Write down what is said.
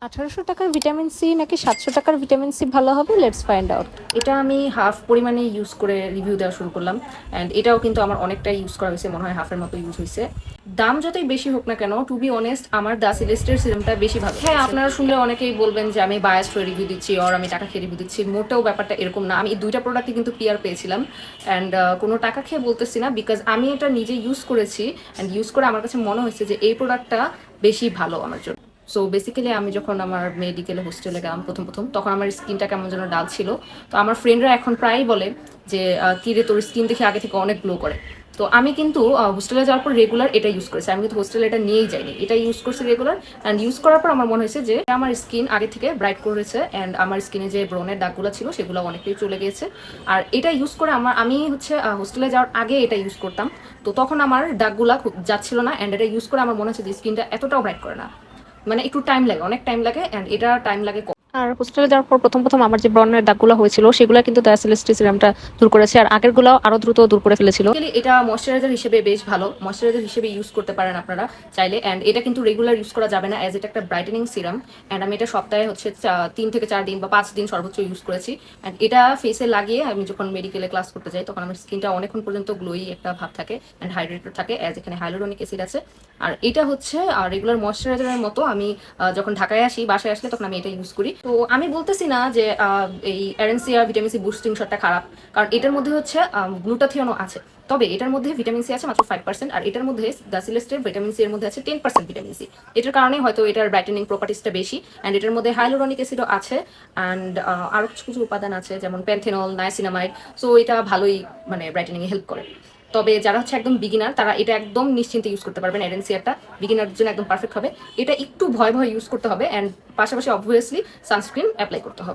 1800 টাকার vitamin C নাকি 700 টাকার ভিটামিন সি ভালো হবে? Let's find out. এটা আমি হাফ পরিমাণে ইউজ করে রিভিউ দেওয়া শুরু করলাম, অ্যান্ড এটাও কিন্তু আমার অনেকটাই ইউজ করা হয়েছে, মনে হয় হাফের মতো ইউজ হয়েছে। দাম যতই বেশি হোক না কেন, টু বি অনেস্ট আমার দ্য সিলেস্টের সিরামটা বেশি ভালো। হ্যাঁ, আপনারা শুনলে অনেকেই বলবেন যে আমি বায়াসড হয়ে রিভিউ দিচ্ছি আর আমি টাকা খেয়ে রিভিউ দিচ্ছি। মোটেও ব্যাপারটা এরকম না। আমি এই দুইটা প্রোডাক্টই কিন্তু পিআর পেয়েছিলাম, অ্যান্ড কোনো টাকা খেয়ে বলতেছি না, বিকজ আমি এটা নিজে ইউজ করেছি অ্যান্ড ইউজ করে আমার কাছে মনে হয়েছে যে এই প্রোডাক্টটা বেশি ভালো আমার জন্য। সো বেসিক্যালি আমি যখন আমার মেডিকেলে হোস্টেলে গেলাম প্রথম তখন আমার স্কিনটা কেমন যেন ডাল ছিল। তো আমার ফ্রেন্ডরা এখন প্রায়ই বলে যে কি রে, তোর স্কিন দেখে আগে থেকে অনেক গ্লো করে। তো আমি কিন্তু হোস্টেলে যাওয়ার পর রেগুলার এটা ইউজ করেছি। আমি কিন্তু হোস্টেলে এটা নিয়েই যাইনি, এটা ইউজ করছি রেগুলার। অ্যান্ড ইউজ করার পর আমার মনে হয়েছে যে আমার স্কিন আগে থেকে ব্রাইট করেছে, অ্যান্ড আমার স্কিনে যে ব্রনের দাগগুলো ছিল সেগুলো অনেকটাই চলে গিয়েছে। আর এটা ইউজ করে আমি হচ্ছে হোস্টেলে যাওয়ার আগে এটা ইউজ করতাম, তো তখন আমার দাগগুলা খুব যাচ্ছিল না। অ্যান্ড এটা ইউজ করে আমার মনে হচ্ছে যে স্কিনটা এতটাও ব্রাইট করে না, মানে একটু টাইম লাগে, অনেক টাইম লাগে, অ্যান্ড এটা টাইম লাগে। আর হোস্টেলে যাওয়ার পর প্রথম আমার যে ব্রণের দাগগুলো হয়েছিল সেগুলো কিন্তু দ্য সেলেস্টি সিরামটা দূর করেছে, আর আগেরগুলো আরো দ্রুত দূর করে ফেলেছিল। এটা ময়শ্চারাইজার হিসেবে বেশ ভালো, ময়শ্চারাইজার হিসেবে ইউজ করতে পারেন আপনারা চাইলে। অ্যান্ড এটা কিন্তু রেগুলার ইউজ করা যাবে না, অ্যাজ এটা একটা ব্রাইটেনিং সিরাম। অ্যান্ড আমি এটা সপ্তাহে হচ্ছে 3 থেকে 4 দিন বা 5 দিন সর্বোচ্চ ইউজ করেছি। অ্যান্ড এটা ফেসে লাগিয়ে আমি যখন মেডিকেলে ক্লাস করতে যাই তখন আমার স্কিনটা অনেকক্ষণ পর্যন্ত গ্লোই একটা ভাব থাকে অ্যান্ড হাইড্রেটেড থাকে, অ্যাজ এখানে হাইলোরনিক অ্যাসিড আছে। আর এটা হচ্ছে রেগুলার ময়শ্চারাইজারের মতো। আমি যখন ঢাকায় আসি, বাসায় আসলে তখন আমি এটা ইউজ করি। তো আমি বলতেছি না যে এই অ্যারেন্সিয়া ভিটামিন সি বুস্টিং শটটা খারাপ, কারণ এটার মধ্যে হচ্ছে গ্লুটাথিয়নও আছে। তবে এটার মধ্যে ভিটামিন সি আছে মাত্র 5%, আর এটার মধ্যে দ্য সিলেস্টের ভিটামিন সি এর মধ্যে আছে 10% ভিটামিন সি। এটার কারণে হয়তো এটার ব্রাইটেনিং প্রপার্টিসটা বেশি। অ্যান্ড এটার মধ্যে হাইলোরনিক অ্যাসিডও আছে, অ্যান্ড আরও কিছু কিছু উপাদান আছে যেমন প্যান্থেনল, নায়াসিনামাইড। সো এটা ভালোই মানে ব্রাইটেনিংয়ে হেল্প করে। তবে যারা হচ্ছে একদম বিগিনার তারা এটা একদম নিশ্চিন্তে ইউজ করতে পারবেন। এডেন্সিয়ারটা বিগিনারের জন্য একদম পারফেক্ট হবে। এটা একটু ভয় ইউজ করতে হবে, অ্যান্ড পাশাপাশি অবভিয়াসলি সানস্ক্রিন অ্যাপ্লাই করতে হবে।